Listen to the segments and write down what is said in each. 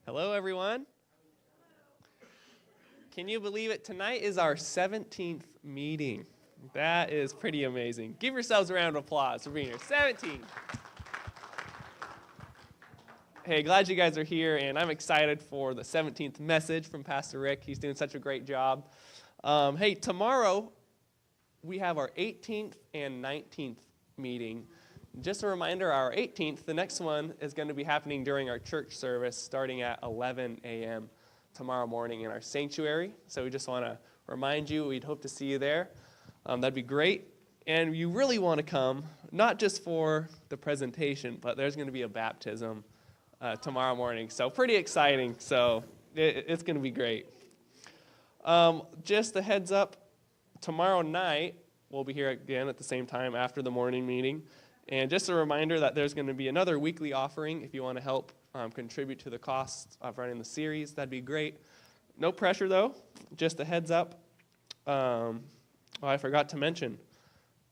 Hello, everyone. Can you believe it? Tonight is our 17th meeting. That is pretty amazing. Give yourselves a round of applause for being here. 17. Hey, glad you guys are here, and I'm excited for the 17th message from Pastor Rick. He's doing such a great job. Hey, tomorrow we have our 18th and 19th meeting. Just a reminder, our 18th, the next one, is going to be happening during our church service starting at 11 a.m. tomorrow morning in our sanctuary. So we just want to remind you, we'd hope to see you there. That'd be great. And you really want to come, not just for the presentation, but there's going to be a baptism tomorrow morning. So pretty exciting. So it's going to be great. Just a heads up, tomorrow night, we'll be here again at the same time after the morning meeting. And just a reminder that there's going to be another weekly offering if you want to help contribute to the cost of running the series. That'd be great. No pressure, though. Just a heads up. I forgot to mention,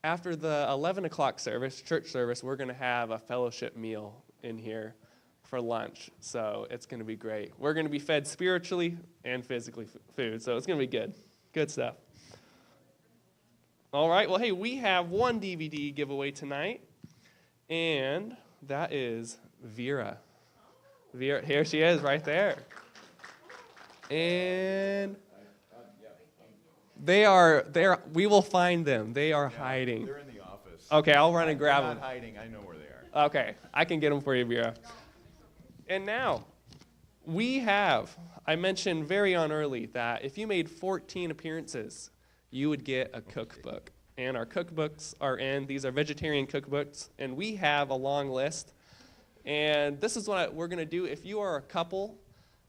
after the 11 o'clock service, church service, we're going to have a fellowship meal in here for lunch. So it's going to be great. We're going to be fed spiritually and physically food. So it's going to be good. Good stuff. All right. Well, hey, we have one DVD giveaway tonight. And that is Vera. Vera, here she is right there. And we will find them. They are hiding. They're in the office. Okay, I'll run and grab them. They're not hiding. I know where they are. Okay, I can get them for you, Vera. And now, I mentioned very on early that if you made 14 appearances, you would get a cookbook. And our cookbooks are these are vegetarian cookbooks, and we have a long list. And this is what we're going to do. If you are a couple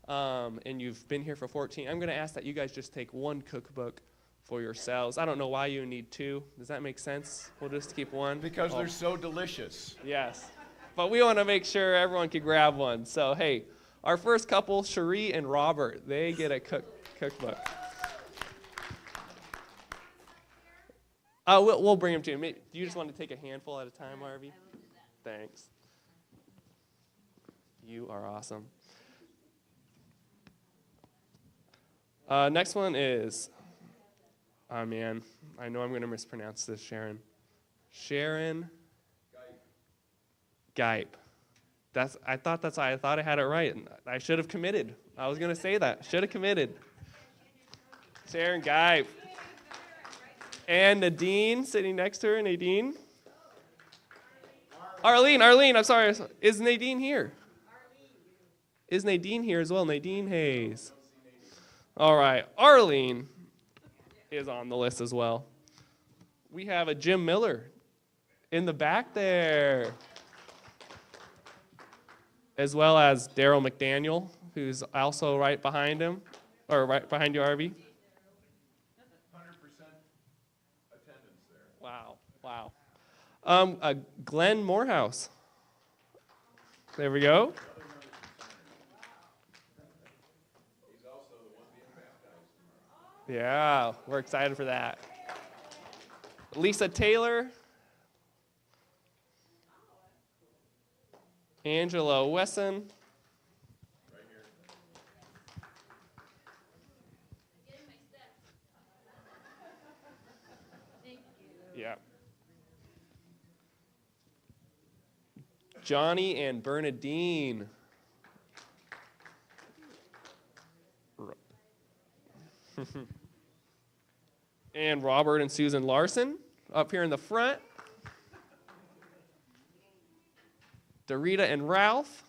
and you've been here for 14, I'm going to ask that you guys just take one cookbook for yourselves. I don't know why you need two. Does that make sense? We'll just keep one. Because they're so delicious. Yes. But we want to make sure everyone can grab one. So, hey, our first couple, Cherie and Robert, they get a cookbook. We'll bring them to you. Do you just want to take a handful at a time, Harvey? Thanks. You are awesome. Next one is, oh man, I know I'm going to mispronounce this, Sharon. Sharon Gipe. I thought I had it right. I should have committed. I was going to say that. Should have committed. Sharon Gipe. And Nadine, sitting next to her, Nadine. Arlene, I'm sorry. Is Nadine here? Is Nadine here as well? Nadine Hayes. All right. Arlene is on the list as well. We have a Jim Miller in the back there. As well as Daryl McDaniel, who's also right behind him, or right behind you, Arby. Wow. Glenn Morehouse. There we go. He's also the one being baptized tomorrow. Yeah, we're excited for that. Lisa Taylor. Angela Wesson. Right here. Yeah. Johnny and Bernadine. And Robert and Susan Larson up here in the front. Dorita and Ralph.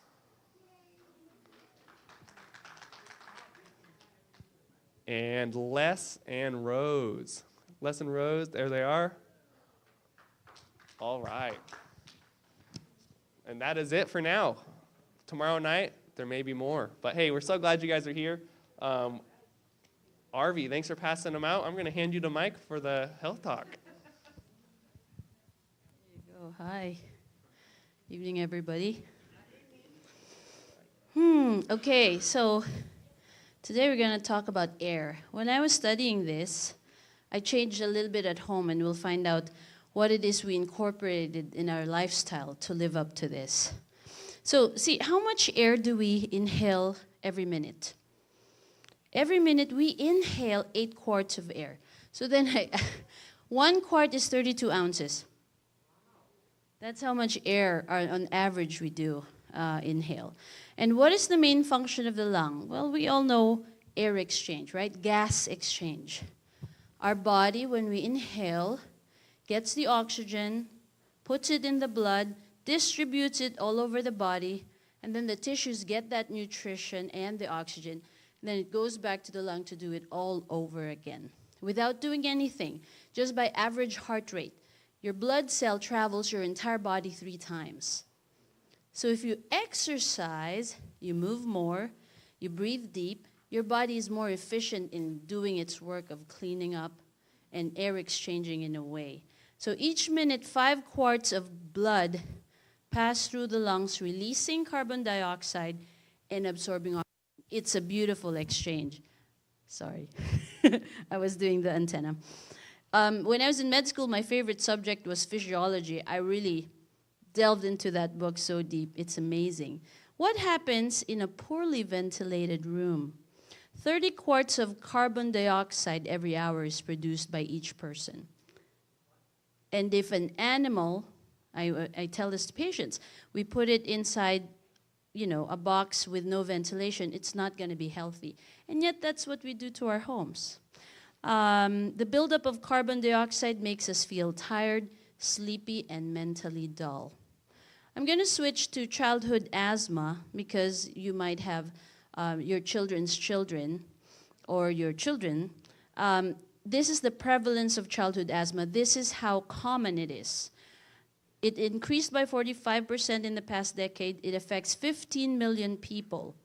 And Les and Rose. Les and Rose, there they are. All right. And that is it for now. Tomorrow night, there may be more. But hey, we're so glad you guys are here. Arvie, thanks for passing them out. I'm going to hand you the mic for the health talk. There you go. Hi. Evening, everybody. Okay, so today we're going to talk about air. When I was studying this, I changed a little bit at home, and we'll find out what it is we incorporated in our lifestyle to live up to this. So see, how much air do we inhale every minute? Every minute we inhale 8 quarts of air. So then 1 quart is 32 ounces. That's how much air on average we do inhale. And what is the main function of the lung? Well, we all know air exchange, right? Gas exchange. Our body, when we inhale, gets the oxygen, puts it in the blood, distributes it all over the body, and then the tissues get that nutrition and the oxygen. And then it goes back to the lung to do it all over again without doing anything, just by average heart rate. Your blood cell travels your entire body 3 times. So if you exercise, you move more, you breathe deep, your body is more efficient in doing its work of cleaning up and air exchanging in a way. So each minute, 5 quarts of blood pass through the lungs, releasing carbon dioxide and absorbing oxygen. It's a beautiful exchange. Sorry, I was doing the antenna. When I was in med school, my favorite subject was physiology. I really delved into that book so deep. It's amazing. What happens in a poorly ventilated room? 30 quarts of carbon dioxide every hour is produced by each person. And if an animal, I tell this to patients, we put it inside, a box with no ventilation, it's not going to be healthy. And yet that's what we do to our homes. The buildup of carbon dioxide makes us feel tired, sleepy, and mentally dull. I'm going to switch to childhood asthma because you might have your children's children or your children. This is the prevalence of childhood asthma. This is how common it is. It increased by 45% in the past decade. It affects 15 million people,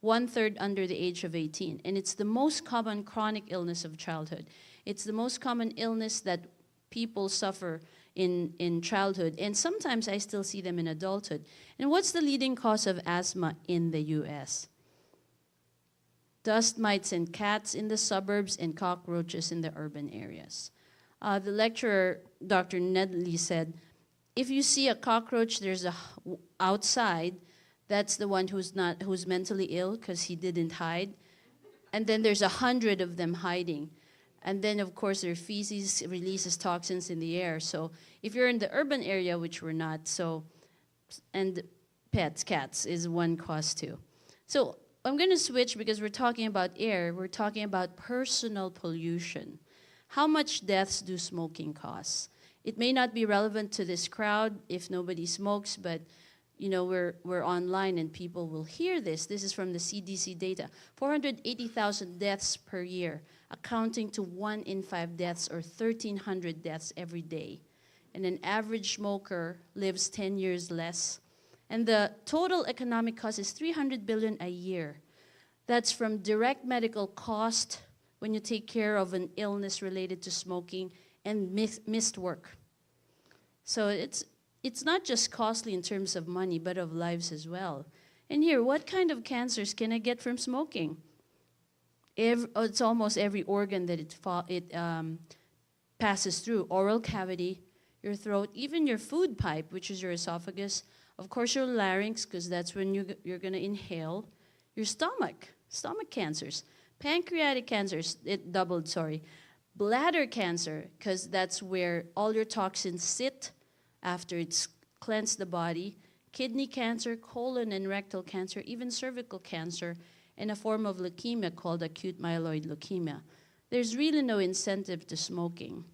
1/3 under the age of 18. And it's the most common chronic illness of childhood. It's the most common illness that people suffer in childhood. And sometimes I still see them in adulthood. And what's the leading cause of asthma in the U.S.? Dust mites and cats in the suburbs and cockroaches in the urban areas. The lecturer, Dr. Nedley, said, if you see a cockroach, outside, that's the one who's mentally ill because he didn't hide. And then there's 100 of them hiding. And then, of course, their feces releases toxins in the air. So if you're in the urban area, which we're not, and cats is one cause too. So I'm going to switch because we're talking about air. We're talking about personal pollution. How much deaths do smoking cause? It may not be relevant to this crowd if nobody smokes, but we're online and people will hear this. This is from the CDC data. 480,000 deaths per year, accounting to 1 in 5 deaths or 1,300 deaths every day. And an average smoker lives 10 years less. And the total economic cost is $300 billion a year. That's from direct medical cost when you take care of an illness related to smoking and missed work. So it's not just costly in terms of money, but of lives as well. And here, what kind of cancers can I get from smoking? It's almost every organ that it passes through. Oral cavity, your throat, even your food pipe, which is your esophagus. Of course, your larynx, because that's when you're going to inhale. Your stomach cancers. Pancreatic cancers, it doubled, sorry. Bladder cancer, because that's where all your toxins sit after it's cleansed the body. Kidney cancer, colon and rectal cancer, even cervical cancer, and a form of leukemia called acute myeloid leukemia. There's really no incentive to smoking.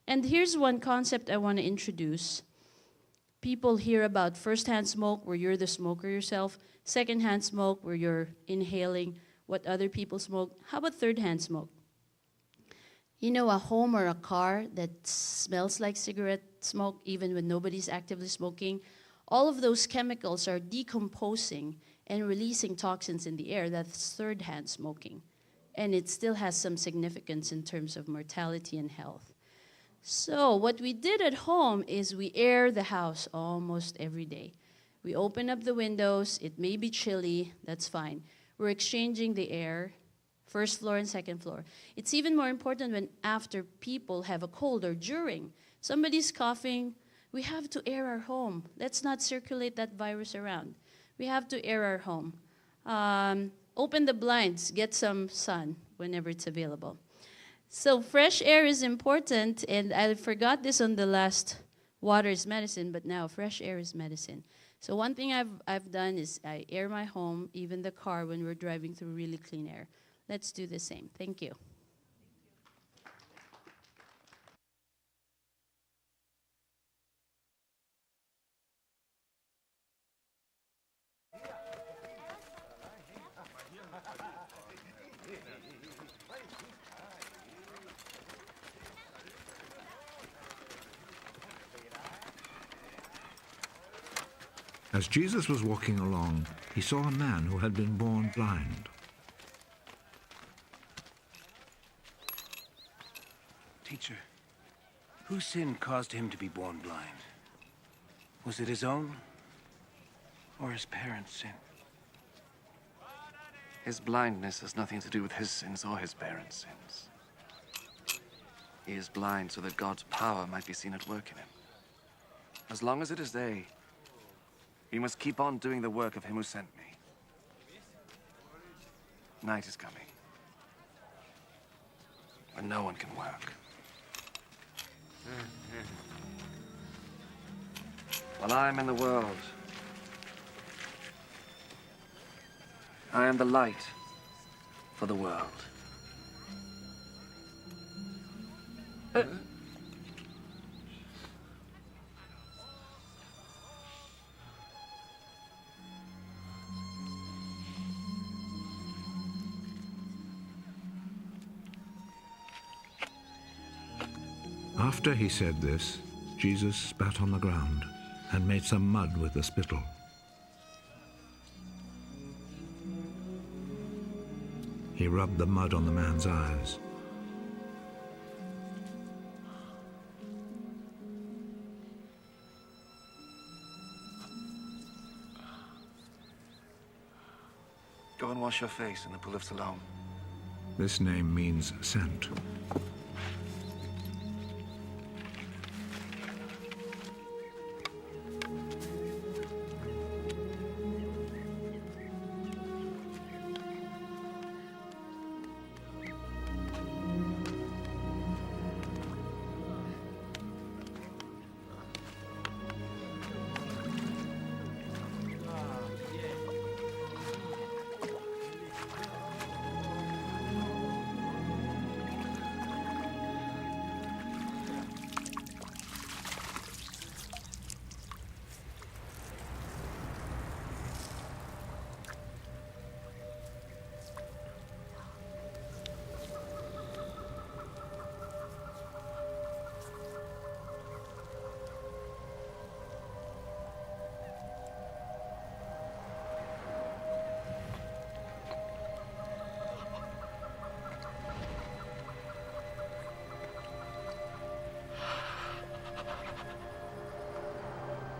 And here's one concept I want to introduce. People hear about first-hand smoke, where you're the smoker yourself, second-hand smoke, where you're inhaling what other people smoke. How about third-hand smoke? A home or a car that smells like cigarette smoke, even when nobody's actively smoking, all of those chemicals are decomposing and releasing toxins in the air. That's third-hand smoking. And it still has some significance in terms of mortality and health. So what we did at home is we air the house almost every day. We open up the windows. It may be chilly. That's fine. We're exchanging the air. First floor and second floor. It's even more important when after people have a cold or during. Somebody's coughing. We have to air our home. Let's not circulate that virus around. we have to air our home. Open the blinds, get some sun whenever it's available. So fresh air is important, and I forgot this on the last water is medicine, but now fresh air is medicine. So one thing I've done is I air my home, even the car, when we're driving through really clean air. Let's do the same. Thank you. As Jesus was walking along, he saw a man who had been born blind. Teacher, whose sin caused him to be born blind? Was it his own or his parents' sin? His blindness has nothing to do with his sins or his parents' sins. He is blind so that God's power might be seen at work in him. As long as it is day, we must keep on doing the work of him who sent me. Night is coming, when no one can work. While I am in the world, I am the light for the world. After he said this, Jesus spat on the ground and made some mud with the spittle. He rubbed the mud on the man's eyes. Go and wash your face in the pool of Siloam. This name means sent.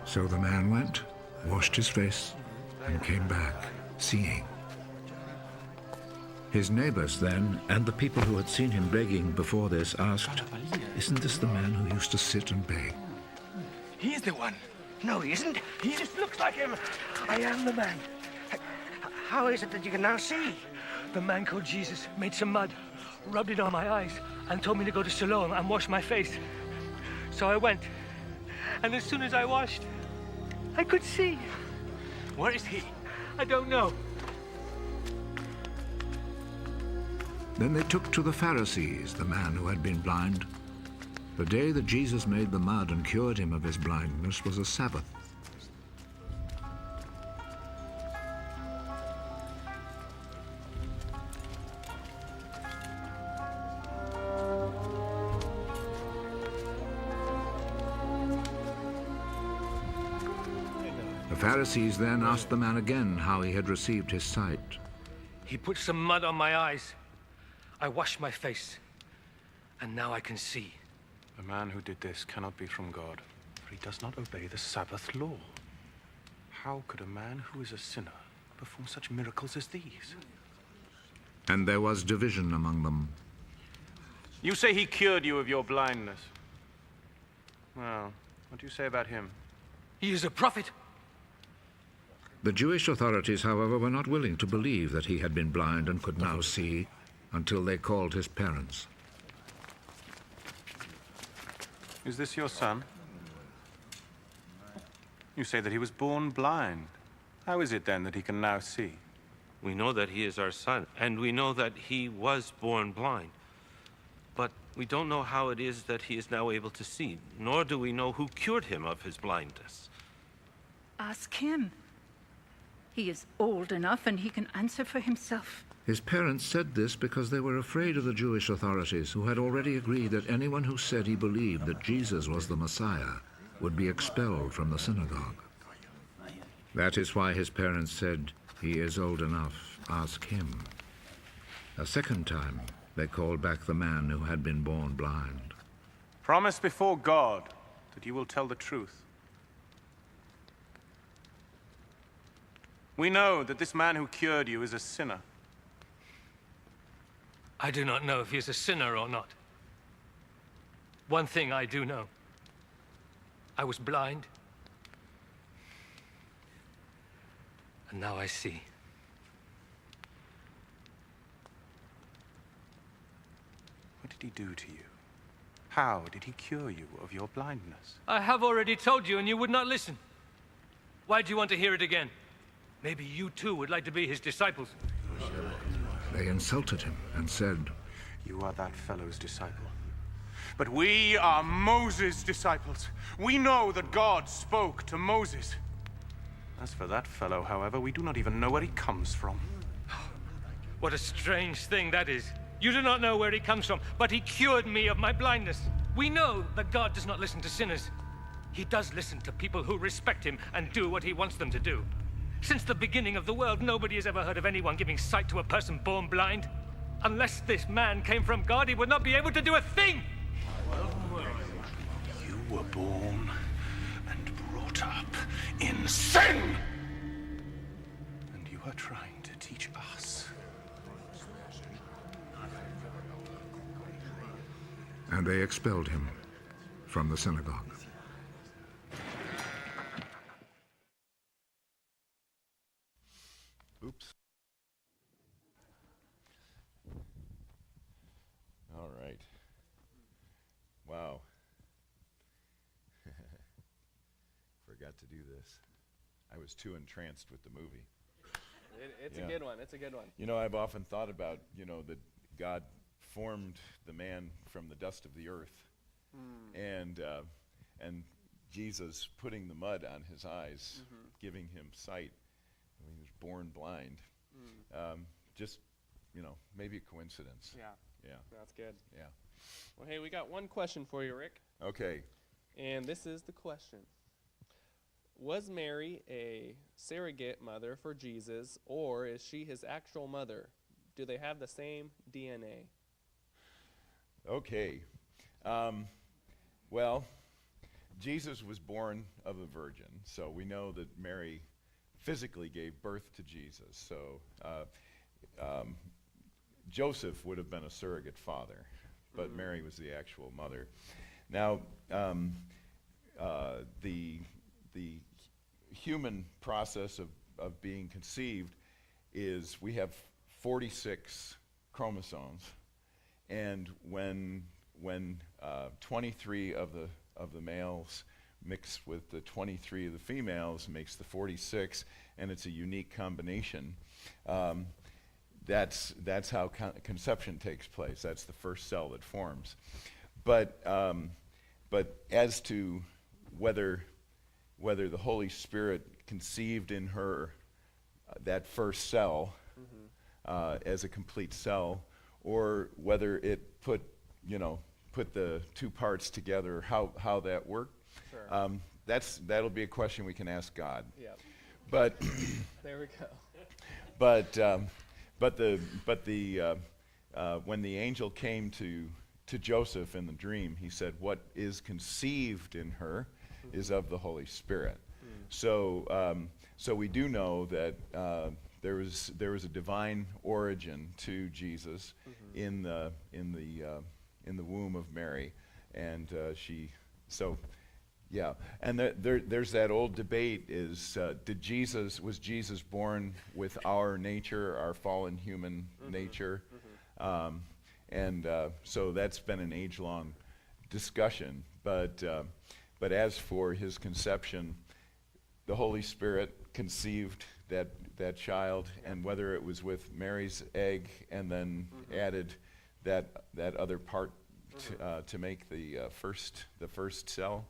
So the man went, washed his face, and came back, seeing. His neighbors then, and the people who had seen him begging before this, asked, "Isn't this the man who used to sit and beg?" He's the one. No, he isn't. He just looks like him. I am the man. How is it that you can now see? The man called Jesus made some mud, rubbed it on my eyes, and told me to go to Siloam and wash my face. So I went, and as soon as I washed, I could see. Where is he? I don't know. Then they took to the Pharisees the man who had been blind. The day that Jesus made the mud and cured him of his blindness was a Sabbath. The Pharisees then asked the man again how he had received his sight. He put some mud on my eyes. I washed my face, and now I can see. The man who did this cannot be from God, for he does not obey the Sabbath law. How could a man who is a sinner perform such miracles as these? And there was division among them. You say he cured you of your blindness. Well, what do you say about him? He is a prophet. The Jewish authorities, however, were not willing to believe that he had been blind and could now see until they called his parents. Is this your son? You say that he was born blind. How is it then that he can now see? We know that he is our son, and we know that he was born blind. But we don't know how it is that he is now able to see, nor do we know who cured him of his blindness. Ask him. He is old enough and he can answer for himself. His parents said this because they were afraid of the Jewish authorities, who had already agreed that anyone who said he believed that Jesus was the Messiah would be expelled from the synagogue. That is why his parents said, "He is old enough, ask him." A second time, they called back the man who had been born blind. Promise before God that you will tell the truth. We know that this man who cured you is a sinner. I do not know if he is a sinner or not. One thing I do know. I was blind, and now I see. What did he do to you? How did he cure you of your blindness? I have already told you, and you would not listen. Why do you want to hear it again? Maybe you too would like to be his disciples. They insulted him and said, You are that fellow's disciple. But we are Moses' disciples. We know that God spoke to Moses. As for that fellow, however, we do not even know where he comes from. What a strange thing that is. You do not know where he comes from, but he cured me of my blindness. We know that God does not listen to sinners. He does listen to people who respect him and do what he wants them to do. Since the beginning of the world, nobody has ever heard of anyone giving sight to a person born blind. Unless this man came from God, he would not be able to do a thing. You were born and brought up in sin! And you are trying to teach us. and they expelled him from the synagogue. Oops. All right. Wow. Forgot to do this. I was too entranced with the movie. It's a good one. It's a good one. You know, I've often thought about, that God formed the man from the dust of the earth, and Jesus putting the mud on his eyes, giving him sight. He was born blind. Just, maybe a coincidence. Yeah. Yeah. That's good. Yeah. Well, hey, we got one question for you, Rick. Okay. And this is the question. Was Mary a surrogate mother for Jesus, or is she his actual mother? Do they have the same DNA? Okay. Well, Jesus was born of a virgin, so we know that Mary physically gave birth to Jesus. So Joseph would have been a surrogate father, but Mary was the actual mother. Now, the human process of being conceived is we have 46 chromosomes, and when 23 of the males mix with the 23 of the females makes the 46, and it's a unique combination. That's how conception takes place. That's the first cell that forms. But as to whether the Holy Spirit conceived in her that first cell as a complete cell, or whether it put the two parts together, how that worked, Sure. That'll be a question we can ask God. Yeah. But There we go. but when the angel came to Joseph in the dream, he said, "What is conceived in her is of the Holy Spirit." So we do know that there was a divine origin to Jesus in the womb of Mary, and Yeah, and there's that old debate: was Jesus born with our nature, our fallen human nature? So that's been an age-long discussion. But as for his conception, the Holy Spirit conceived that child, and whether it was with Mary's egg and then added that other part to make the first cell,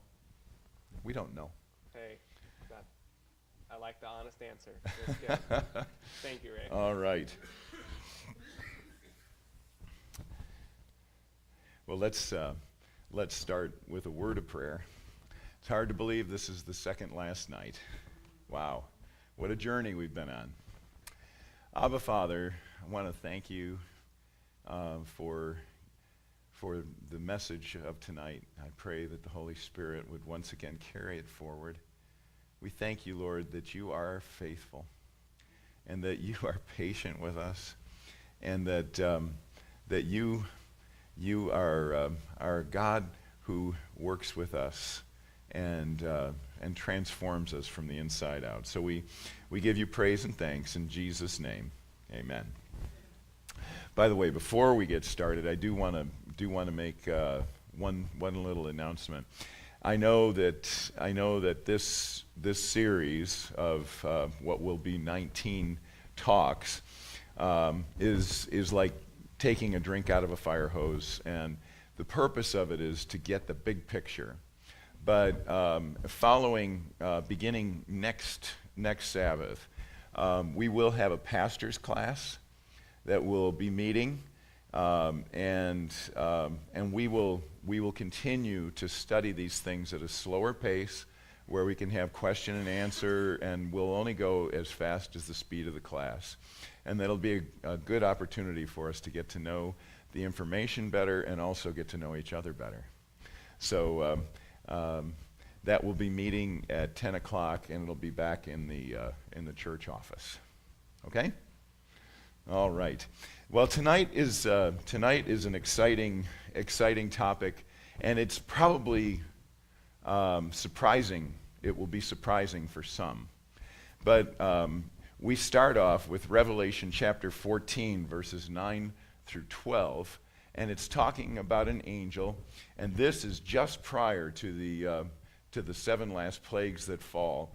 we don't know. Hey, I like the honest answer. That's good. Thank you, Ray. All right. Well, let's start with a word of prayer. It's hard to believe this is the second last night. Wow, what a journey we've been on. Abba, Father, I want to thank you for the message of tonight. I pray that the Holy Spirit would once again carry it forward. We thank you, Lord, that you are faithful and that you are patient with us, and that you are God who works with us and transforms us from the inside out. So we give you praise and thanks in Jesus' name. Amen. By the way, before we get started, I do want to make one little announcement. I know that this series of what will be 19 talks is like taking a drink out of a fire hose, and the purpose of it is to get the big picture. But beginning next Sabbath, we will have a pastor's class that will be meeting, and we will continue to study these things at a slower pace, where we can have question and answer, and we'll only go as fast as the speed of the class. And that'll be a good opportunity for us to get to know the information better and also get to know each other better. So that will be meeting at 10 o'clock, and it'll be back in the church office. Okay? All right. Well, tonight is an exciting topic, and it's probably surprising. It will be surprising for some. But we start off with Revelation chapter 14, verses 9 through 12, and it's talking about an angel, and this is just prior to the 7 last plagues that fall.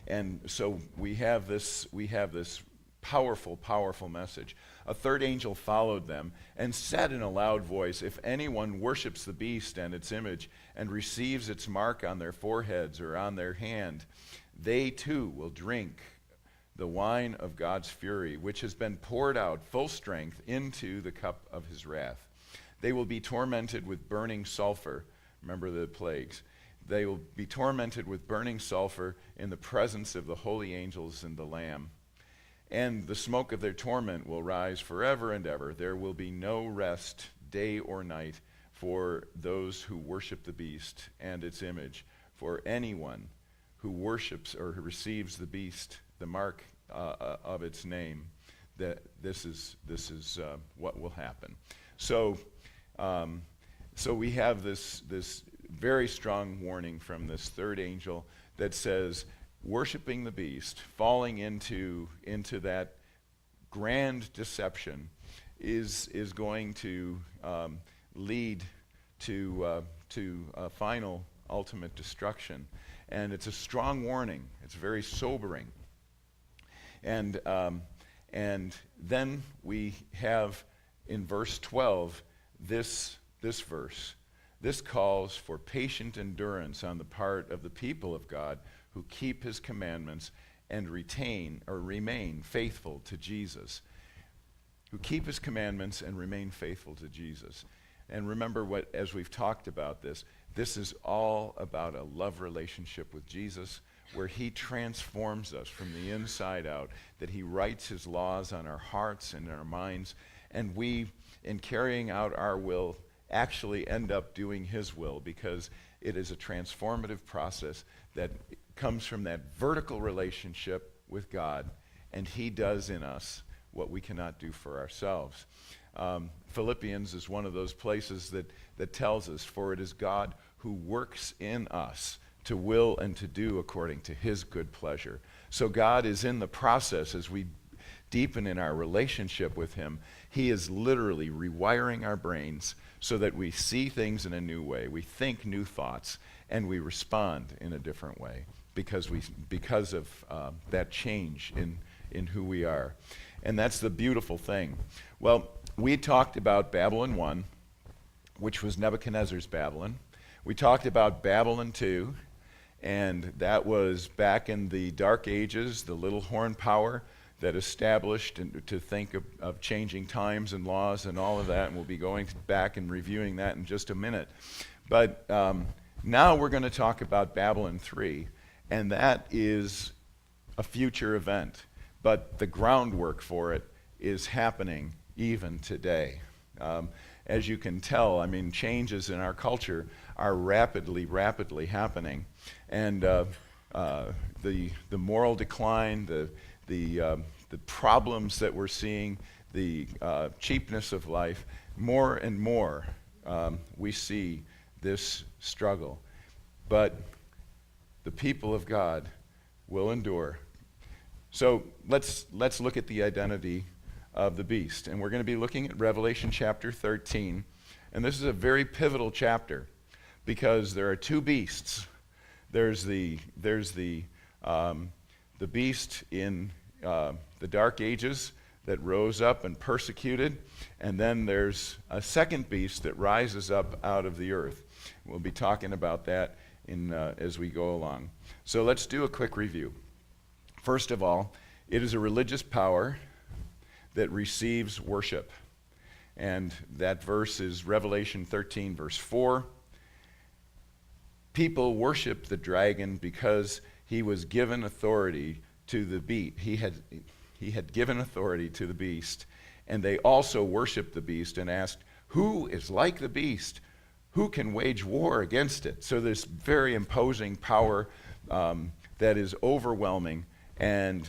And so we have this powerful message. A third angel followed them and said in a loud voice, "If anyone worships the beast and its image and receives its mark on their foreheads or on their hand, they too will drink the wine of God's fury, which has been poured out full strength into the cup of his wrath. They will be tormented with burning sulfur." Remember the plagues. "They will be tormented with burning sulfur in the presence of the holy angels and the Lamb. And the smoke of their torment will rise forever and ever. There will be no rest, day or night, for those who worship the beast and its image, for anyone who worships or who receives the beast, the mark of its name." That this is what will happen. So we have this very strong warning from this third angel that says, worshiping the beast, falling into that grand deception, is going to lead to final ultimate destruction. And it's a strong warning. It's very sobering. And then we have in verse 12 this verse. This calls for patient endurance on the part of the people of God who keep his commandments and remain faithful to Jesus. Who keep his commandments and remain faithful to Jesus. And remember, as we've talked about this is all about a love relationship with Jesus, where he transforms us from the inside out, that he writes his laws on our hearts and our minds, and we, in carrying out our will, actually end up doing his will, because it is a transformative process that comes from that vertical relationship with God, and he does in us what we cannot do for ourselves. Philippians is one of those places that tells us, "For it is God who works in us to will and to do according to his good pleasure. So God is in the process as we deepen in our relationship with him. He is literally rewiring our brains so that we see things in a new way, we think new thoughts, and we respond in a different way because of that change in who we are. And that's the beautiful thing. Well, we talked about Babylon 1, which was Nebuchadnezzar's Babylon. We talked about Babylon 2, and that was back in the Dark Ages, the little horn power that established and to think of changing times and laws and all of that, and we'll be going back and reviewing that in just a minute. But now we're going to talk about Babylon 3, and that is a future event, but the groundwork for it is happening even today. As you can tell, I mean, changes in our culture are rapidly happening, and the moral decline, the problems that we're seeing, the cheapness of life, more and more we see this struggle. But the people of God will endure. So let's look at the identity of the beast. And we're going to be looking at Revelation chapter 13. And this is a very pivotal chapter because there are two beasts. There's the beast in the Dark Ages that rose up and persecuted, and then there's a second beast that rises up out of the earth. We'll be talking about that as we go along. So let's do a quick review. First of all, it is a religious power that receives worship. And that verse is Revelation 13, verse 4. People worship the dragon because he was given authority to the beast. He had given authority to the beast. And they also worshiped the beast and asked, who is like the beast? Who can wage war against it? So this very imposing power that is overwhelming and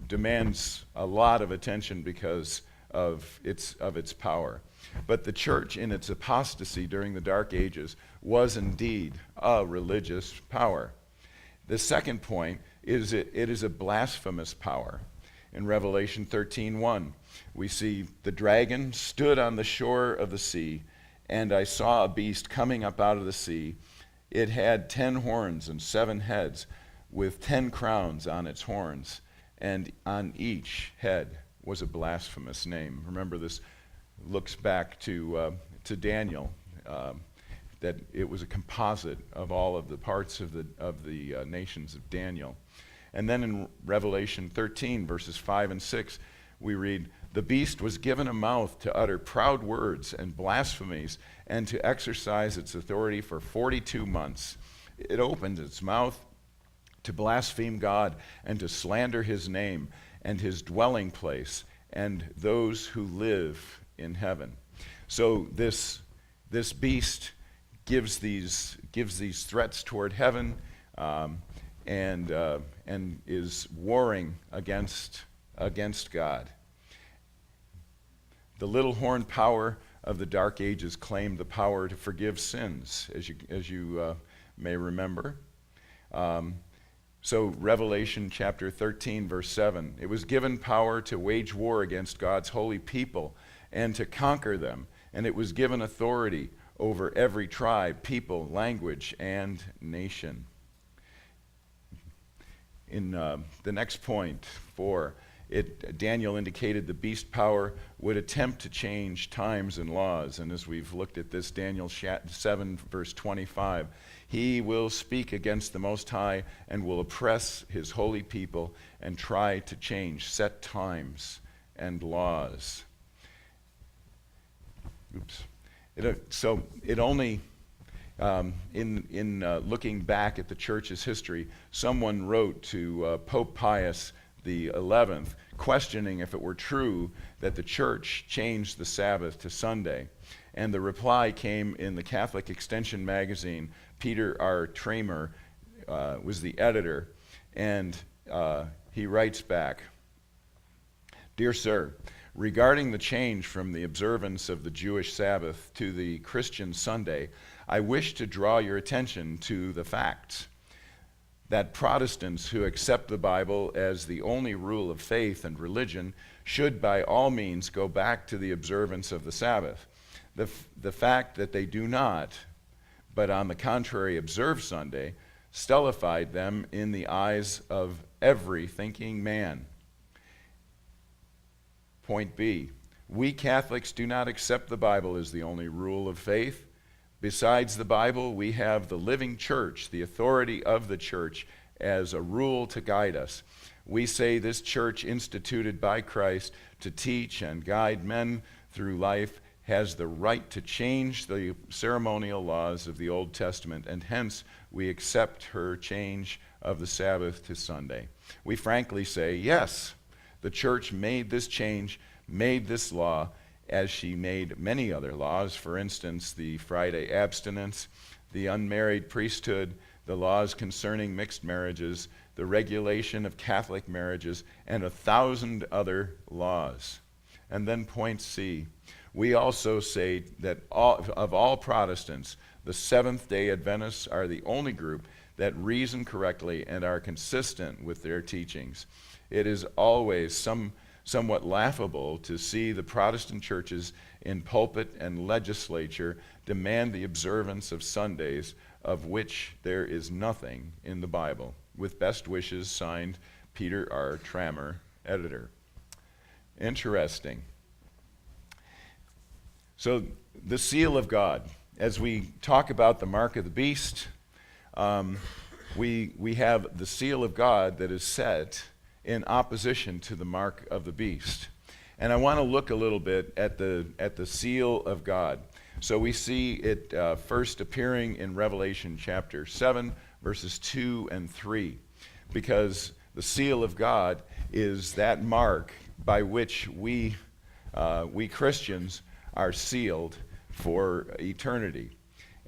demands a lot of attention because of its power. But the church in its apostasy during the Dark Ages was indeed a religious power. The second point is it is a blasphemous power. In Revelation 13:1, we see the dragon stood on the shore of the sea, and I saw a beast coming up out of the sea. It had 10 horns and 7 heads, with 10 crowns on its horns, and on each head was a blasphemous name. Remember, this looks back to Daniel, that it was a composite of all of the parts of the nations of Daniel. And then in Revelation 13, verses 5 and 6, we read, the beast was given a mouth to utter proud words and blasphemies and to exercise its authority for 42 months. It opened its mouth to blaspheme God and to slander his name and his dwelling place and those who live in heaven. So this beast gives these threats toward heaven and is warring against God. The little horn power of the Dark Ages claimed the power to forgive sins, as you may remember. So Revelation chapter 13, verse 7, it was given power to wage war against God's holy people and to conquer them, and it was given authority over every tribe, people, language, and nation. In the next point, 4, Daniel indicated the beast power would attempt to change times and laws. And as we've looked at this, Daniel 7, verse 25, he will speak against the Most High and will oppress his holy people and try to change set times and laws. So it only, in looking back at the church's history, someone wrote to Pope Pius the 11th, questioning if it were true that the church changed the Sabbath to Sunday. And the reply came in the Catholic Extension magazine. Peter R. Tramer was the editor, and he writes back, Dear Sir, regarding the change from the observance of the Jewish Sabbath to the Christian Sunday, I wish to draw your attention to the facts that Protestants who accept the Bible as the only rule of faith and religion should by all means go back to the observance of the Sabbath. The fact that they do not, but on the contrary observe Sunday, stultified them in the eyes of every thinking man. Point B, we Catholics do not accept the Bible as the only rule of faith. Besides the Bible, we have the living church, the authority of the church, as a rule to guide us. We say this church instituted by Christ to teach and guide men through life has the right to change the ceremonial laws of the Old Testament, and hence we accept her change of the Sabbath to Sunday. We frankly say, yes, the church made this change, made this law, as she made many other laws, for instance, the Friday abstinence, the unmarried priesthood, the laws concerning mixed marriages, the regulation of Catholic marriages, and 1,000 other laws. And then point C, we also say that of all Protestants, the Seventh-day Adventists are the only group that reason correctly and are consistent with their teachings. It is always somewhat laughable to see the Protestant churches in pulpit and legislature demand the observance of Sundays, of which there is nothing in the Bible. With best wishes, signed, Peter R. Trammer, editor. Interesting. So the seal of God. As we talk about the mark of the beast, we have the seal of God that is set in opposition to the mark of the beast. And I want to look a little bit at the seal of God. So we see it first appearing in Revelation chapter 7, verses 2 and 3, because the seal of God is that mark by which we Christians are sealed for eternity.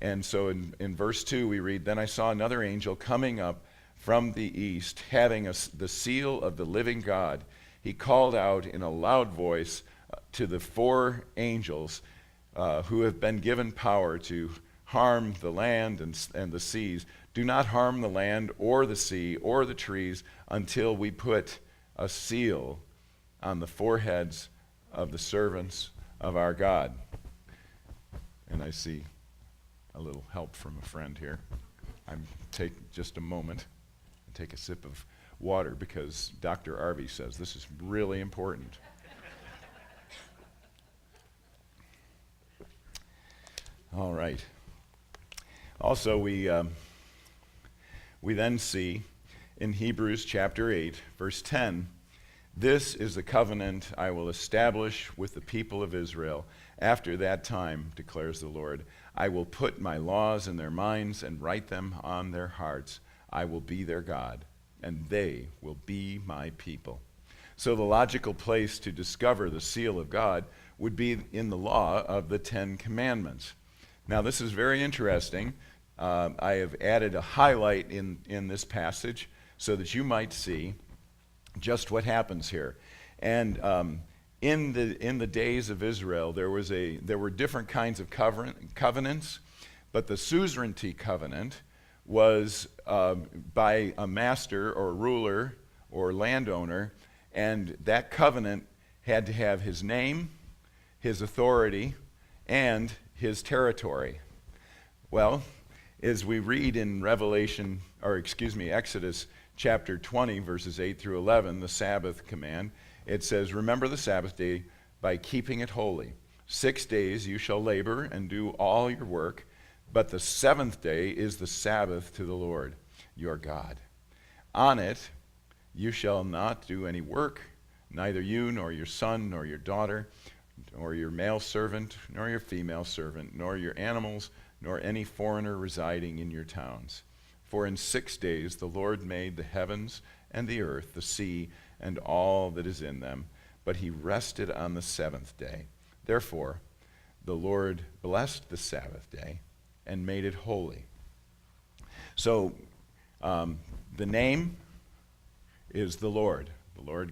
And so in verse 2 we read, "Then I saw another angel coming up from the east, having the seal of the living God. He called out in a loud voice to the four angels who have been given power to harm the land and the seas, do not harm the land or the sea or the trees until we put a seal on the foreheads of the servants of our God." And I see a little help from a friend here. Take just a moment and take a sip of water because Dr. Arvey says this is really important. All right. Also, we then see in Hebrews chapter 8, verse 10, "This is the covenant I will establish with the people of Israel. After that time, declares the Lord, I will put my laws in their minds and write them on their hearts. I will be their God, and they will be my people." So the logical place to discover the seal of God would be in the law of the Ten Commandments. Now, this is very interesting. I have added a highlight in this passage so that you might see just what happens here. And in the days of Israel, there were different kinds of covenants, but the suzerainty covenant was by a master or ruler or landowner, and that covenant had to have his name, his authority, and his territory. Well, as we read in Exodus chapter 20, verses 8 through 11, the Sabbath command, it says, "Remember the Sabbath day by keeping it holy. 6 days you shall labor and do all your work, but the seventh day is the Sabbath to the Lord your God. On it you shall not do any work, neither you nor your son nor your daughter, nor your male servant, nor your female servant, nor your animals, nor any foreigner residing in your towns. For in 6 days the Lord made the heavens and the earth, the sea, and all that is in them, but he rested on the seventh day. Therefore, the Lord blessed the Sabbath day and made it holy." So, the name is the Lord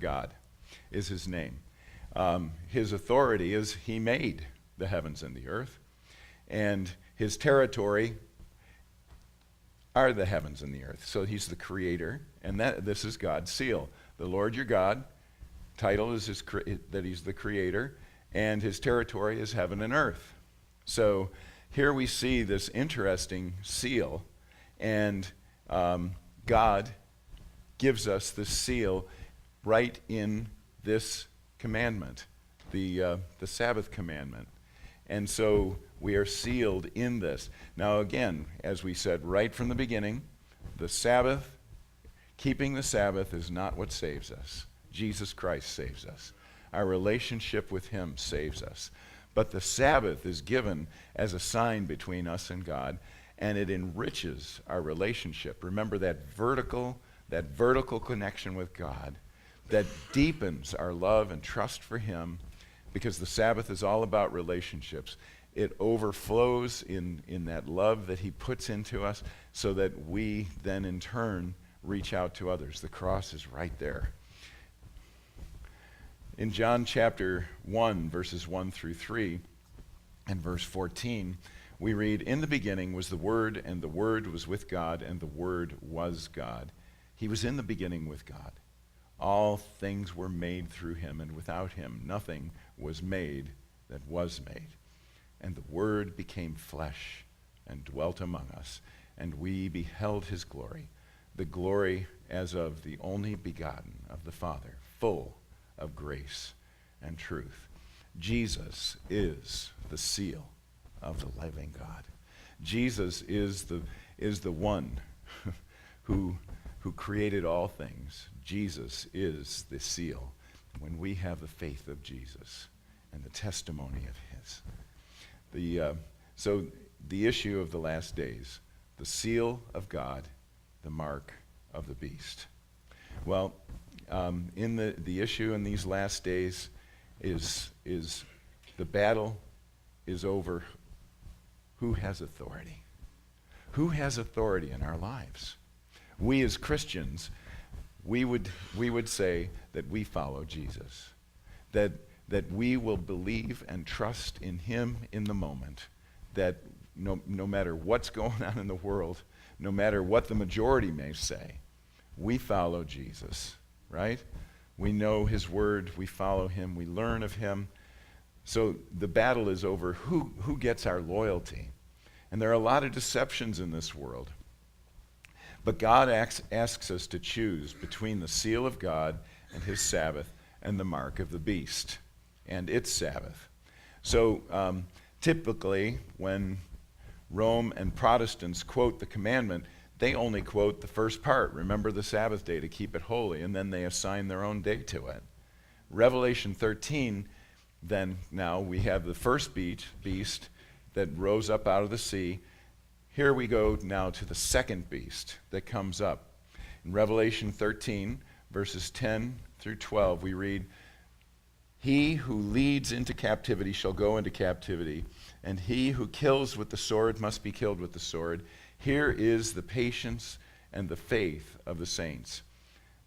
God is his name. His authority is he made the heavens and the earth, and his territory are the heavens and the earth. So he's the creator, and this is God's seal. The Lord your God, title is that he's the creator, and his territory is heaven and earth. So here we see this interesting seal, and God gives us the seal right in this commandment, the Sabbath commandment. And so we are sealed in this. Now again, as we said right from the beginning, the Sabbath, keeping the Sabbath is not what saves us. Jesus Christ saves us. Our relationship with him saves us. But the Sabbath is given as a sign between us and God, and it enriches our relationship. Remember that vertical connection with God that deepens our love and trust for him, because the Sabbath is all about relationships. It overflows in that love that he puts into us so that we then in turn reach out to others. The cross is right there. In John chapter 1, verses 1 through 3, and verse 14, we read, "In the beginning was the Word, and the Word was with God, and the Word was God." He was in the beginning with God. All things were made through him, and without him nothing was made that was made. And the Word became flesh and dwelt among us, and we beheld his glory, the glory as of the only begotten of the Father, full of grace and truth. Jesus is the seal of the living God. Jesus is the one who created all things. Jesus is the seal when we have the faith of Jesus and the testimony of his. So the issue of the last days, the seal of God, the mark of the beast. Well, in the issue in these last days is the battle is over who has authority. Who has authority in our lives? We as Christians, we would say that we follow Jesus, that we will believe and trust in him in the moment, that no matter what's going on in the world, no matter what the majority may say, we follow Jesus, right? We know his word, we follow him, we learn of him. So the battle is over who gets our loyalty. And there are a lot of deceptions in this world. But God asks us to choose between the seal of God and his Sabbath and the mark of the beast and its Sabbath. So typically when Rome and Protestants quote the commandment, they only quote the first part, remember the Sabbath day to keep it holy, and then they assign their own day to it. Revelation 13, then now we have the first beast that rose up out of the sea. Here we go now to the second beast that comes up. In Revelation 13, verses 10 through 12, we read, "He who leads into captivity shall go into captivity, and he who kills with the sword must be killed with the sword. Here is the patience and the faith of the saints."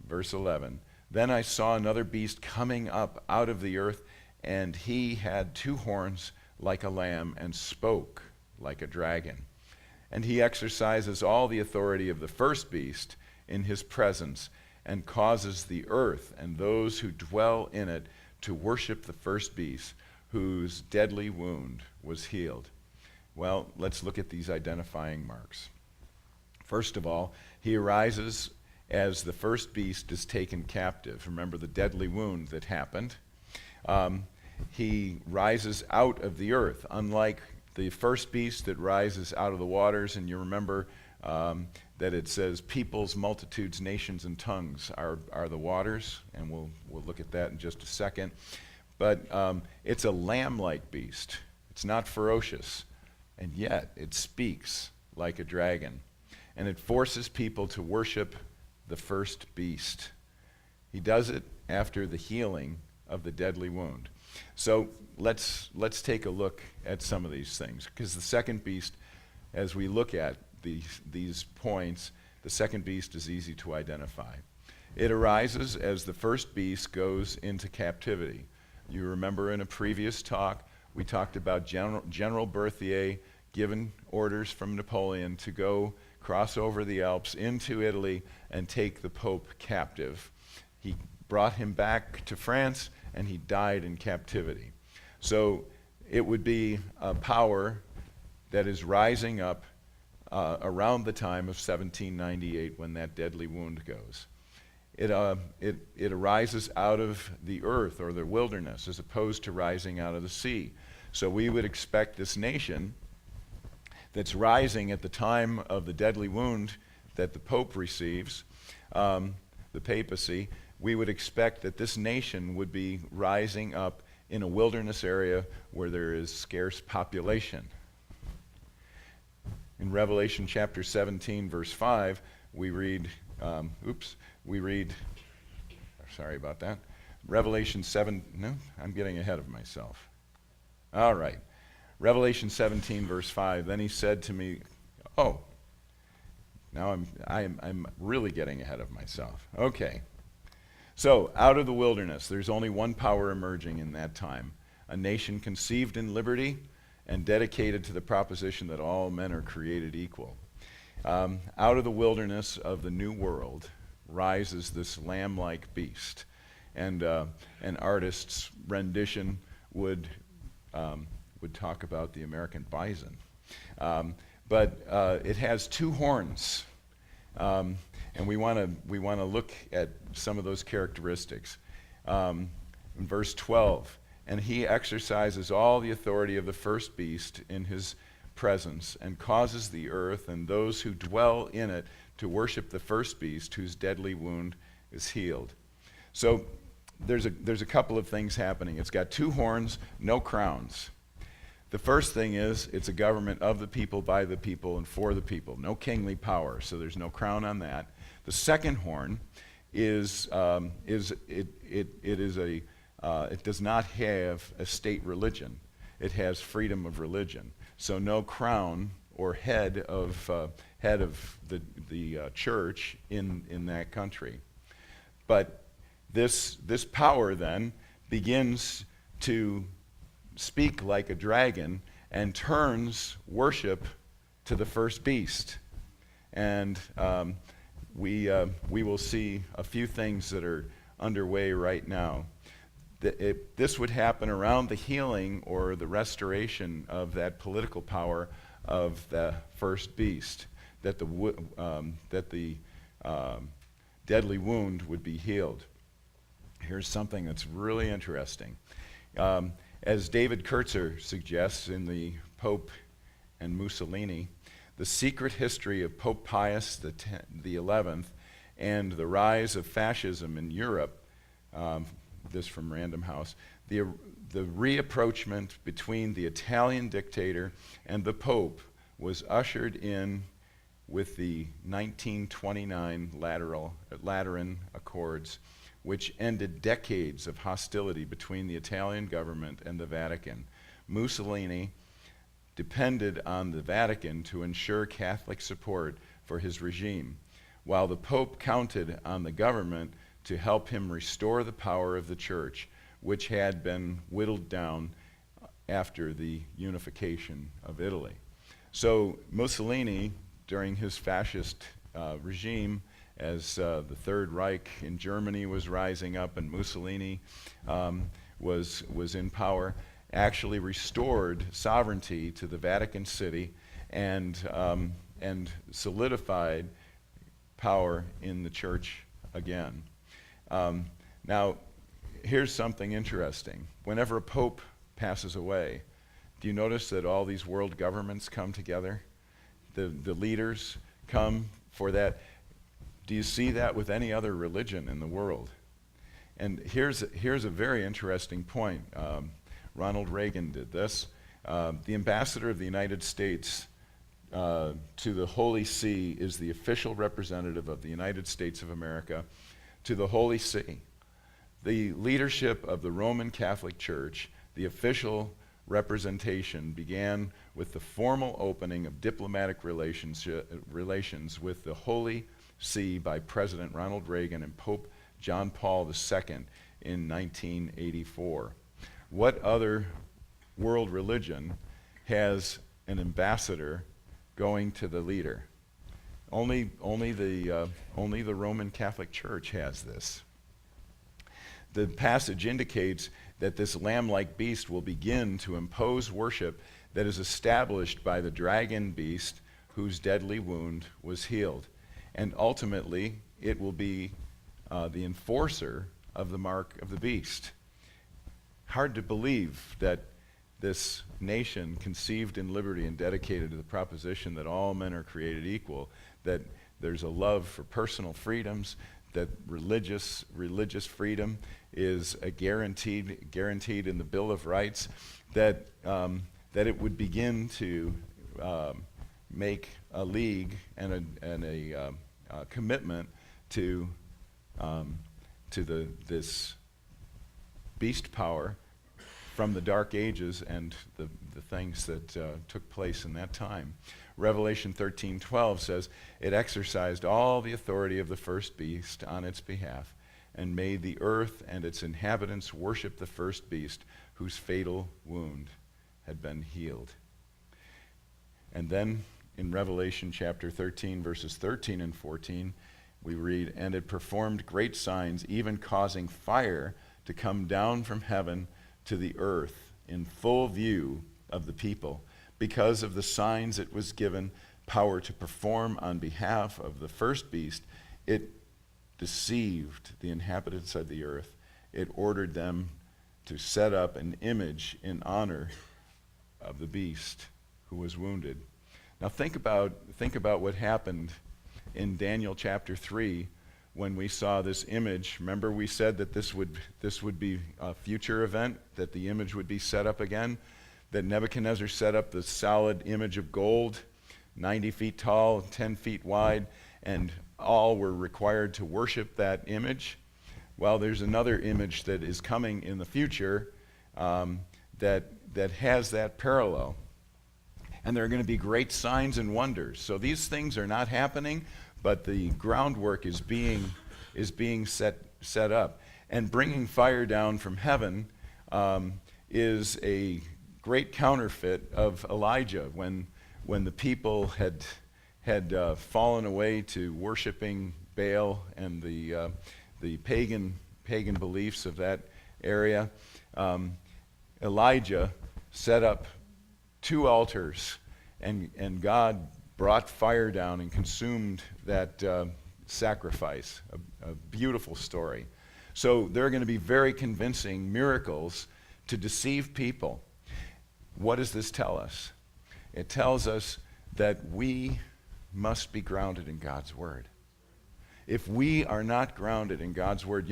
Verse 11, "Then I saw another beast coming up out of the earth, and he had 2 horns like a lamb and spoke like a dragon. And he exercises all the authority of the first beast in his presence and causes the earth and those who dwell in it to worship the first beast, whose deadly wound was healed." Well, let's look at these identifying marks. First of all, he arises as the first beast is taken captive. Remember the deadly wound that happened. He rises out of the earth, unlike the first beast that rises out of the waters. And you remember that it says peoples, multitudes, nations, and tongues are the waters. And we'll look at that in just a second. But it's a lamb-like beast. It's not ferocious. And yet it speaks like a dragon. And it forces people to worship the first beast. He does it after the healing of the deadly wound. So let's take a look at some of these things, because the second beast, as we look at these points, the second beast is easy to identify. It arises as the first beast goes into captivity. You remember in a previous talk, we talked about General Berthier given orders from Napoleon to go cross over the Alps into Italy and take the Pope captive. He brought him back to France, and he died in captivity. So it would be a power that is rising up around the time of 1798 when that deadly wound goes. It arises out of the earth or the wilderness as opposed to rising out of the sea. So we would expect this nation that's rising at the time of the deadly wound that the Pope receives, the papacy, we would expect that this nation would be rising up in a wilderness area where there is scarce population. In Revelation chapter 17, verse 5, we read, sorry about that. Revelation 7, no, I'm getting ahead of myself. All right. Revelation 17, verse 5, then he said to me, oh, now I'm really getting ahead of myself. Okay. So, out of the wilderness, there's only one power emerging in that time, a nation conceived in liberty and dedicated to the proposition that all men are created equal. Out of the wilderness of the new world rises this lamb-like beast, and an artist's rendition would talk about the American bison. But it has two horns. And we want to look at some of those characteristics. In verse 12, and he exercises all the authority of the first beast in his presence and causes the earth and those who dwell in it to worship the first beast whose deadly wound is healed. So there's a couple of things happening. It's got two horns, no crowns. The first thing is it's a government of the people, by the people, and for the people. No kingly power, so there's no crown on that. The second horn it does not have a state religion. It has freedom of religion. So no crown or head of the church in that country. But this power then begins to speak like a dragon and turns worship to the first beast. And we will see a few things that are underway right now. This would happen around the healing or the restoration of that political power of the first beast, that the deadly wound would be healed. Here's something that's really interesting. As David Kurtzer suggests in The Pope and Mussolini, the secret history of Pope Pius the XI and the rise of fascism in Europe, this from Random House, the reapproachment between the Italian dictator and the Pope was ushered in with the 1929 Lateran Accords, which ended decades of hostility between the Italian government and the Vatican. Mussolini depended on the Vatican to ensure Catholic support for his regime, while the Pope counted on the government to help him restore the power of the Church, which had been whittled down after the unification of Italy. So Mussolini, during his fascist regime, as the Third Reich in Germany was rising up and Mussolini was in power, actually restored sovereignty to the Vatican City and solidified power in the church again. Now, here's something interesting. Whenever a pope passes away, do you notice that all these world governments come together? The leaders come for that. Do you see that with any other religion in the world? And here's a very interesting point. Ronald Reagan did this. The ambassador of the United States to the Holy See is the official representative of the United States of America to the Holy See. The leadership of the Roman Catholic Church, the official representation, began with the formal opening of diplomatic relations with the Holy See by President Ronald Reagan and Pope John Paul II in 1984. What other world religion has an ambassador going to the leader? Only the Roman Catholic Church has this. The passage indicates that this lamb-like beast will begin to impose worship that is established by the dragon beast whose deadly wound was healed. And ultimately, it will be the enforcer of the mark of the beast. Hard to believe that this nation, conceived in liberty and dedicated to the proposition that all men are created equal, that there's a love for personal freedoms, that religious freedom is a guaranteed in the Bill of Rights, that it would begin to make a league and a commitment to this beast power from the Dark Ages and the things that took place in that time. Revelation 13:12 says, "It exercised all the authority of the first beast on its behalf, and made the earth and its inhabitants worship the first beast, whose fatal wound had been healed." And then in Revelation chapter 13, verses 13 and 14, we read, "And it performed great signs, even causing fire to come down from heaven to the earth in full view of the people. Because of the signs it was given power to perform on behalf of the first beast, it deceived the inhabitants of the earth. It ordered them to set up an image in honor of the beast who was wounded." Now think about what happened in Daniel chapter 3 when we saw this image. Remember, we said that this would be a future event, that the image would be set up again, that Nebuchadnezzar set up the solid image of gold, 90 feet tall, 10 feet wide, and all were required to worship that image. Well, there's another image that is coming in the future that has that parallel. And there are going to be great signs and wonders. So these things are not happening, but the groundwork is being set up. And bringing fire down from heaven is a great counterfeit of Elijah when the people had fallen away to worshiping Baal and the pagan beliefs of that area. Elijah set up 2 altars, and God brought fire down and consumed that sacrifice. A beautiful story. So there are going to be very convincing miracles to deceive people. What does this tell us? It tells us that we must be grounded in God's Word. If we are not grounded in God's Word,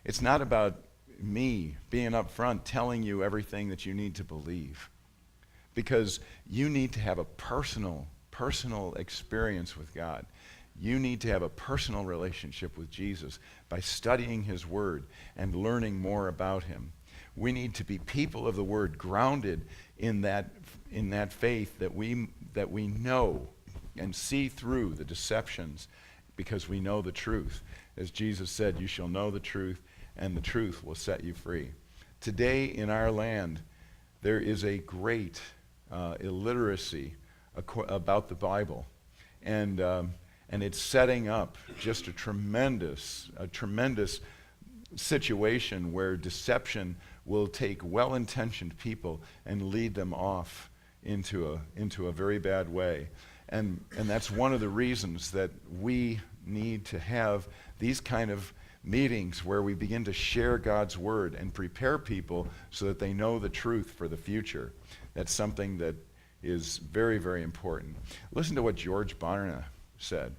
it's not about me being up front telling you everything that you need to believe. Because you need to have a personal experience with God. You need to have a personal relationship with Jesus by studying His Word and learning more about Him. We need to be people of the Word, grounded in that faith that we know and see through the deceptions, because we know the truth. As Jesus said, "You shall know the truth, and the truth will set you free." Today in our land, there is a great illiteracy about the Bible, and it's setting up just a tremendous situation where deception will take well-intentioned people and lead them off into a very bad way. And that's one of the reasons that we need to have these kind of meetings where we begin to share God's Word and prepare people so that they know the truth for the future. That's something that is very, very important. Listen to what George Barna said.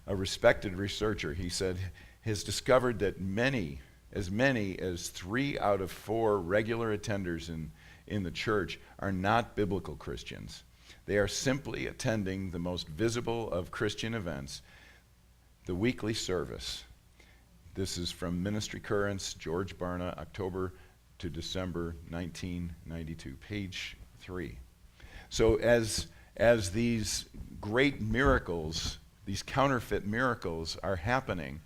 A respected researcher, he said, has discovered that many as 3 out of 4 regular attenders in the church are not biblical Christians. They are simply attending the most visible of Christian events, the weekly service. This is from Ministry Currents, George Barna, October to December 1992, page 3. So as these great miracles, these counterfeit miracles are happening,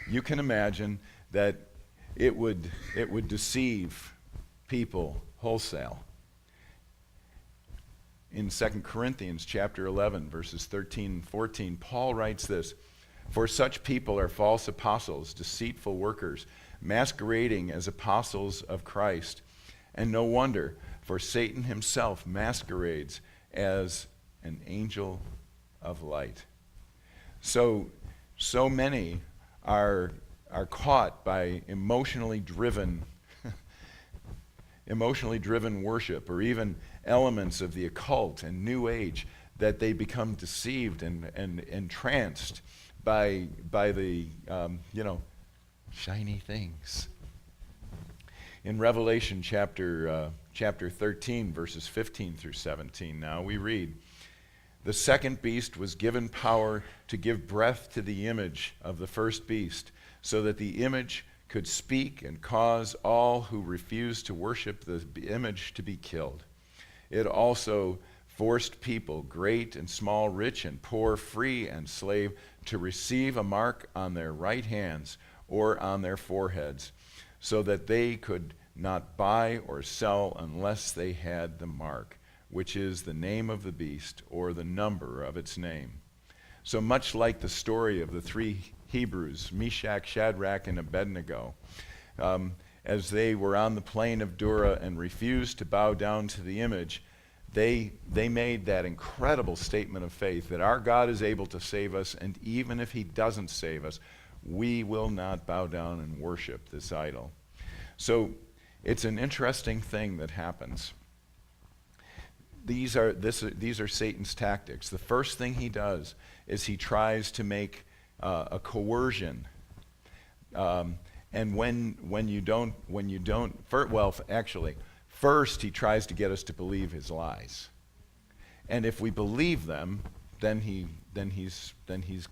you can imagine that it would deceive people wholesale. In 2 Corinthians chapter 11, verses 13 and 14, Paul writes this, "For such people are false apostles, deceitful workers, masquerading as apostles of Christ. And no wonder, for Satan himself masquerades as an angel of light." So many are caught by emotionally driven worship, or even elements of the occult and New Age, that they become deceived and entranced by the shiny things. In Revelation chapter 13, verses 15 through 17, now we read, "The second beast was given power to give breath to the image of the first beast, so that the image could speak and cause all who refused to worship the image to be killed. It also forced people, great and small, rich and poor, free and slave, to receive a mark on their right hands or on their foreheads, so that they could not buy or sell unless they had the mark, which is the name of the beast or the number of its name." So much like the story of the three Hebrews, Meshach, Shadrach, and Abednego, as they were on the plain of Dura and refused to bow down to the image, they made that incredible statement of faith that our God is able to save us, and even if he doesn't save us, we will not bow down and worship this idol. So it's an interesting thing that happens. These are Satan's tactics. The first thing he does is he tries to make a coercion, and when you don't, first he tries to get us to believe his lies, and if we believe them, then he's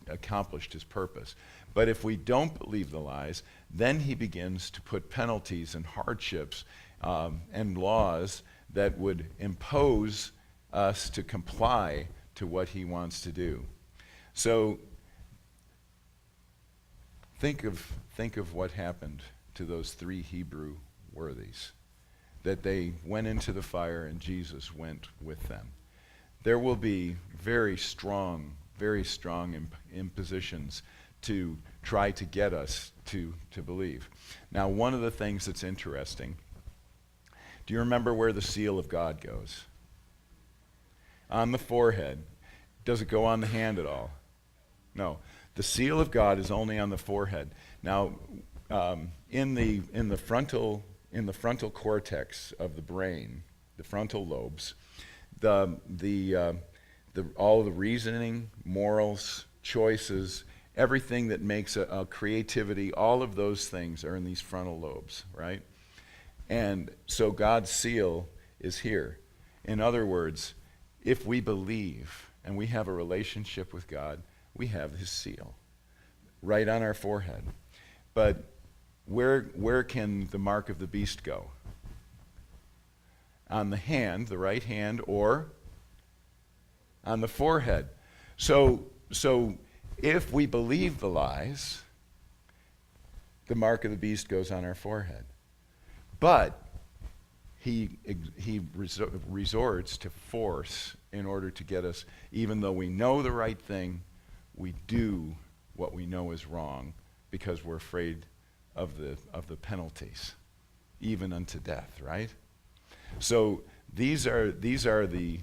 accomplished his purpose. But if we don't believe the lies, then he begins to put penalties and hardships and laws that would impose us to comply to what he wants to do. So think of what happened to those three Hebrew worthies, that they went into the fire and Jesus went with them. There will be very strong impositions to try to get us to believe. Now, one of the things that's interesting, do you remember where the seal of God goes? On the forehead. Does it go on the hand at all? No. The seal of God is only on the forehead. Now, in the frontal cortex of the brain, the frontal lobes, all the reasoning, morals, choices, everything that makes a creativity, all of those things are in these frontal lobes, right? And so God's seal is here. In other words, if we believe and we have a relationship with God, we have his seal right on our forehead. But where can the mark of the beast go? On the hand, the right hand, or on the forehead. So if we believe the lies, the mark of the beast goes on our forehead. But he resorts to force in order to get us, even though we know the right thing, we do what we know is wrong because we're afraid of the penalties, even unto death, right? So these are the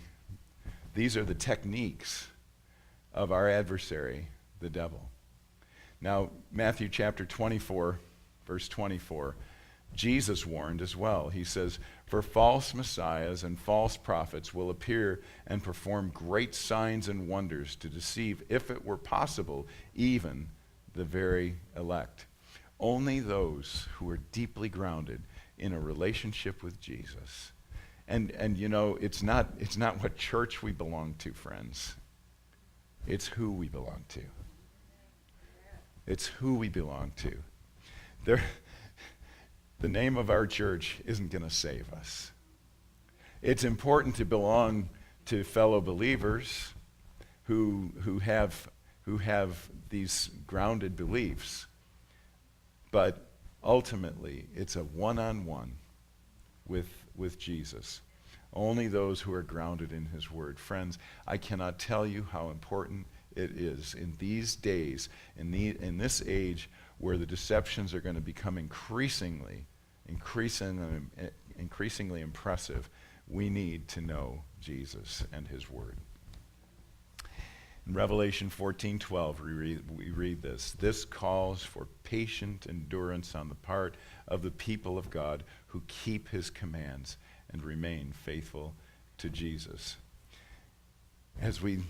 techniques of our adversary, the devil. Now, Matthew chapter 24, verse 24, Jesus warned as well. He says, "For false messiahs and false prophets will appear and perform great signs and wonders to deceive, if it were possible, even the very elect." Only those who are deeply grounded in a relationship with Jesus. And you know, it's not what church we belong to, friends. It's who we belong to. It's who we belong to. The name of our church isn't going to save us. It's important to belong to fellow believers who have these grounded beliefs. But Ultimately, it's a one-on-one with Jesus. Only those who are grounded in his word. Friends, I cannot tell you how important it is in these days, in this age where the deceptions are going to become increasingly impressive. We need to know Jesus and his word. In Revelation 14:12, we read this. This calls for patient endurance on the part of the people of God who keep his commands and remain faithful to Jesus. As we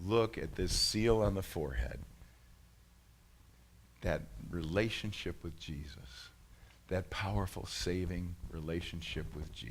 look at this seal on the forehead, that relationship with Jesus, that powerful saving relationship with Jesus,